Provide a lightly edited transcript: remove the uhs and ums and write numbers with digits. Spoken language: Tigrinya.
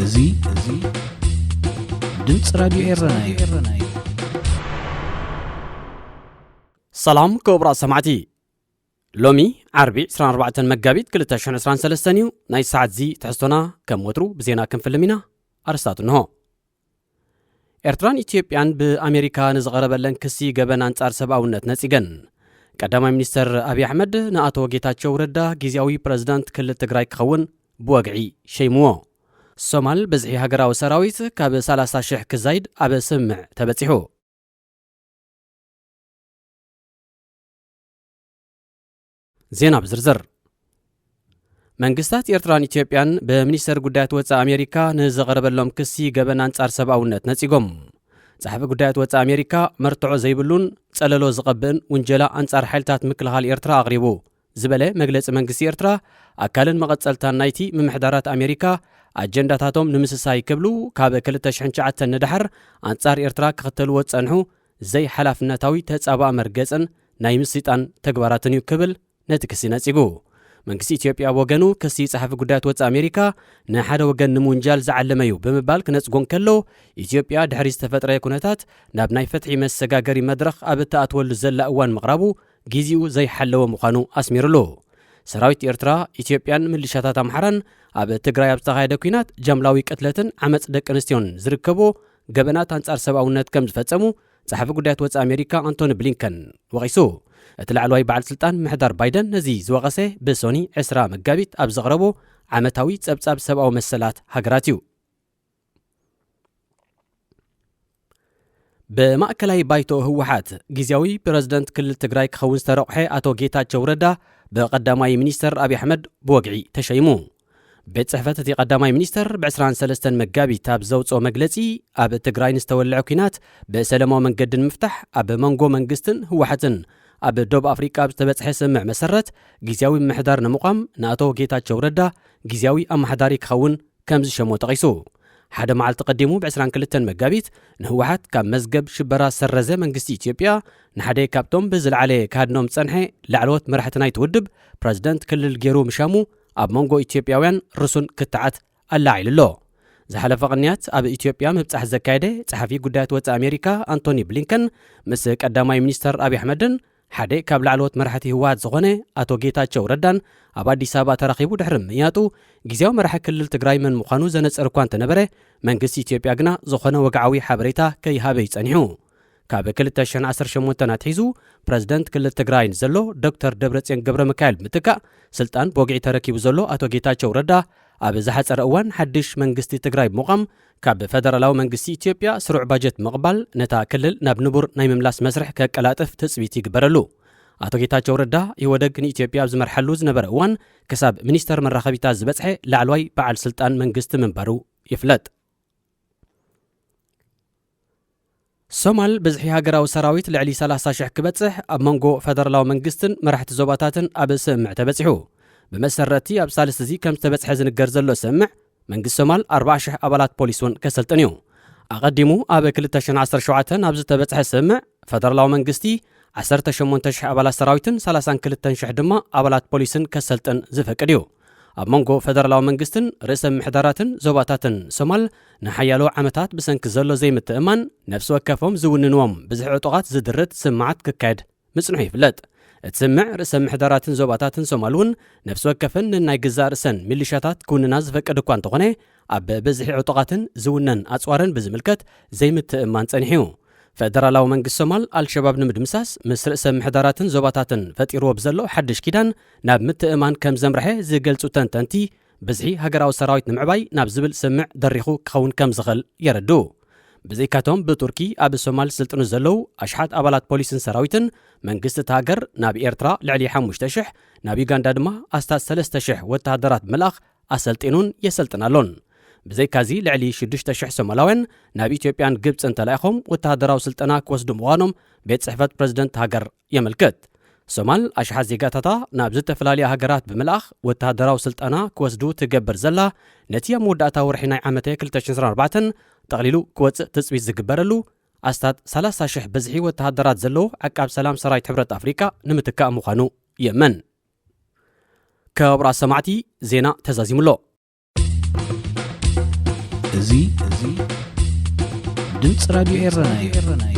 እዙ ድምፅ ራዲዮ ኤረናዩ ሰላም ክቡራት ሰማዕቲ ሎሚ ዓርቢ 24 መጋቢት 2023 እዩ ናይ ሰዓት ዚ ትሕዝቶና ከም ወትሩ ብዜና ክንፍልም ኢና ኣርስታቱ እንሆ ኤርትራን ኢትዮጵያን ብኣሜሪካ ንዝቐረበለን ክሲ ገበን አንጻር ሰብኣውነት ነጺገን ቀዳማይ ሚኒስተር አብይ አሕመድ ንኣቶ ጌታቸው ረዳ ጊዜያዊ ፕሬዝዳንት ክልል ትግራይ ክኸውን ብወግዒ ሸይምዎ ሶማል በዝሒ ሃገራዊ ሰራዊት ካብ 30,000 ክዛይድ ኣብ ስምዕ ተበጺሑ ዜና ብዝርዝር መንግስታት ኤርትራን ኢትዮጵያን በሚኒስተር ጉዳያት ወጻኢ አሜሪካ ንዝቐረበሎም ክሲ ገበን አንጻር ሰብኣውነት ነጺጎም ጸሓፊ ጉዳያት ወጻኢ አሜሪካ መርትዖ ዘይብሉን ጸለሎ ዝቐብእን ውንጀላ አንጻር ሓይልታት ምክልኻል ኤርትራ ኣቕሪቡ ዝበለ መግለጺ መንግስቲ ኤርትራ ኣካልን መቐጸልታን ናይቲ ምምሕዳራት አሜሪካ ኣጀንዳታቶም ንምስሳይ ክብሉ ካብ 2009 ንድሕር አንጻር ኤርትራ ክኽተልዎ ጸንሑ ዘይ ሓላፍነታዊ ተጻባእ መርገጽን ናይ ምስይጣን ተግባራትን እዩ ክብል ነቲ ክሲ ነጺጉ መንግስቲ ኢትዮጵያ ወገኑ ክሲ ጸሓፊ ጉዳያት ወጻኢ አሜሪካ ንሓደ ወገን ንምውንጃል ዝዓለመ እዩ ብምባል ክነጽጎን ከሎ ኢትዮጵያ ድሕሪ ዝተፈጥረ ኩነታት ናብ ናይ ፍትሒ መሰጋገሪ መድረኽ ኣብ እትኣትወሉ ዘላ እዋን ምቕራቡ ጊዜኡ ዘይሓለወ ምዃኑ ኣስሚሩሉ ሰራዊት ኤርትራ ኢትዮጵያን ምልሻታት ኣምሓራን ኣብ ትግራይ ኣብ ዝተኻየደ ኩናት ጀምላዊ ቅትለትን ዓመፅ ደቂ ኣንስትዮን ዝርከቦ ገበናት አንጻር ሰብኣውነት ከም ዝፈጸሙ ጸሓፊ ጉዳያት ወጻኢ አሜሪካ አንቶኒ ብሊንከን ወቒሱ እቲ ላዕለዋይ በዓል ስልጣን ምሕዳር ባይደን ነዚ ዝወቐሰ ብሶኒ 10 መጋቢት ኣብ ዘቕረቦ ዓመታዊ ጸብጻብ ሰብኣዊ መሰላት ሃገራት እዩ በማእከላይ ባይቶ ህወሓት ጊዜያዊ ፕሬዝዳንት ክልል ትግራይ ክኸውን ዝተረቑሐ አቶ ጌታቸው ረዳ በቀዳማይ ሚኒስተር አብይ አሕመድ ብወግዒ ተሸይሙ ቤት ጽሕፈት እቲ ቀዳማይ ሚኒስተር ብ23 መጋቢት ኣብ ዘውፅኦ መግለጺ ኣብ ትግራይ ንዝተወልዐ ኩናት ብሰላማዊ መንገዲ ንምፍታሕ ኣብ መንጎ መንግስትን ህወሓትን ኣብ ደቡብ ኣፍሪቃ ዝተበጽሐ ስምዕ መሰረት ጊዜያዊ ምሕዳር ንምቋም ንኣቶ ጌታቸው ረዳ ጊዜያዊ ኣመሓዳሪ ክኸውን ከም ዝሸሞ ተቒሱ ሓደ መዓልቲ ቀዲሙ ብ22 መጋቢት ንህወሓት ካብ መዝገብ ሽበራ ሰረዘ መንግስቲ ኢትዮጵያ ንሓደ ካብቶም ብዝለዓለ ካድኖም ጸንሐ ላዕለዎት መራሕቲ ናይቲ ውድብ ፕሬዝዳንት ክልል ገይሩ ምሻሙ ኣብ መንጎ ኢትዮጵያውያን ርሱን ክትዓት ኣላዒሉሎ ዝሓለፈ ቅንያት ኣብ ኢትዮጵያ ምብጻሕ ዘካየደ ጸሓፊ ጉዳያት ወጻኢ አሜሪካ አንቶኒ ብሊንከን ምስ ቀዳማይ ሚኒስተር አብይ አሕመድን ሓደ ካብ ላዕለዎት መራሕቲ ህወሓት ዝኾነ አቶ ጌታቸው ረዳን ኣብ አዲስ ኣበባ ተራኺቡ ድሕሪ ምእያጡ ጊዜያዊ መራሒ ክልል ትግራይ መን ምዃኑ ዘነጽር እኳ እንተነበረ መንግስቲ ኢትዮጵያ ግና ዝኾነ ወግዓዊ ሓበሬታ ከይሃበ ይጸኒሑ ካብ 2018 ኣትሒዙ ፕሬዝዳንት ክልል ትግራይ ዘሎ ዶክተር ደብረጽዮን ገብረ ሚካኤል ምትካእ ስልጣን ብወግዒ ተረኪቡ ዘሎ አቶ ጌታቸው ረዳ ኣብ ዝሓፀረ እዋን ሓድሽ መንግስቲ ትግራይ ምዃም ካብ ፌደራላዊ መንግስቲ ኢትዮጵያ ስሩዕ ባጀት ምቕባል ነታ ክልል ናብ ንቡር ናይ ምምላስ መስርሕ ከቀላጥፍ ትጽቢት ይግበረሉ አቶ ጌታቸው ረዳ ይወደግ ንኢትዮጵያ ኣብ ዝመርሐሉ ዝነበረ እዋን ክሳብ ሚኒስተር መራኸቢታት ዝበጽሐ ላዕለዋይ በዓል ስልጣን መንግስቲ ምንባሩ ይፍለጥ ሶማል በዝሒ ሃገራዊ ሰራዊት ልዕሊ 30,000 ክበጽሕ ኣብ መንጎ ፌደራላዊ መንግስትን መራሕቲ ዞባታትን ኣብ ስምዕ ተበጺሑ ብመሰረቲ ኣብ ሳልስቲ እዚ ከም ዝተበጽሐ ዝንገር ዘሎ ስምዕ መንግስቲ ሶማል 40,000 ኣባላት ፖሊስ ውን ከሰልጥን እዩ ኣቐዲሙ ኣብ 2017 ኣብ ዝተበጽሐ ስምዕ ፌደራላዊ መንግስቲ 18,000 ኣባላት ሰራዊትን 32,000 ድማ ኣባላት ፖሊስን ከሰልጥን ዝፈቅድ እዩ ኣብ መንጎ ፌደራላዊ መንግስትን ርእሰ ምሕዳራትን ዞባታትን ሶማል ንሓያሎ ዓመታት ብሰንኪ ዘሎ ዘይምትእማን ነፍሲ ወከፎም ዝውንንዎም ብዙሕ ዕጡቓት ዝድርት ስምዓት ክካየድ ምጽንሑ ይፍለጥ እቲ ስምዕ ርእሰ ምሕዳራትን ዞባታትን ሶማል እውን ነፍሲ ወከፍን ንናይ ግዛእ ርእሰን ሚሊሻታት ክውንና ዝፈቅድ እኳ እንተኾነ ኣብ ብዝሒ ዕጡቓትን ዝውነን ኣጽዋርን ብዝምልከት ዘይምትእማን ጸኒሑ ፌደራላዊ መንግስቲ ሶማል አልሸባብ ንምድምሳስ ምስ ርእሰ ምሕዳራትን ዞባታትን ፈጢርዎ ብዘሎ ሓድሽ ኪዳን ናብ ምትእማን ከም ዘምርሐ ዝገልጹ ተንተንቲ ብዝሒ ሃገራዊ ሰራዊት ንምዕባይ ናብ ዝብል ስምዕ ደሪኹ ክኸውን ከም ዝኽእል የረድኡ ብዘይካቶም ብቱርኪ ኣብ ሶማል ስልጥኑ ዘለው ኣሽሓት ኣባላት ፖሊስን ሰራዊትን መንግስቲ እቲ ሃገር ናብ ኤርትራ ልዕሊ 5,000 ናብ ዩጋንዳ ድማ ኣስታት 3,000 ወተሃደራት ምልኣኽ ኣሰልጢኑን የሰልጥናሎን ብዘይካዚ ልዕሊ 6,000 ሶማላውያን ናብ ኢትዮጵያን ግብፅን ተላኢኾም ወተሃደራዊ ስልጠና ክወስዱ ምዃኖም ቤት ጽሕፈት ፕሬዝደንት ሃገር የመልክት ሶማል ኣሽሓት ዜጋታታ ናብ ዝተፈላለዩ ሃገራት ብምልኣኽ ወተሃደራዊ ስልጠና ክወስዱ ትገብር ዘላ ነቲ ኣብ መወዳእታ ወርሒ ናይ ዓመት 2024 ጠቕሊሉ ክወፅእ ትጽቢት ዝግበረሉ ኣስታት 30,000 በዝሒ ወተሃደራት ዘለዎ ዓቃብ ሰላም ሰራዊት ሕብረት ኣፍሪካ ንምትካእ ምዃኑ የመን ክቡራት ሰማዕቲ ዜና ተዛዚሙሎ እዙ ድምፂ ራድዮ ኤረና እዩ።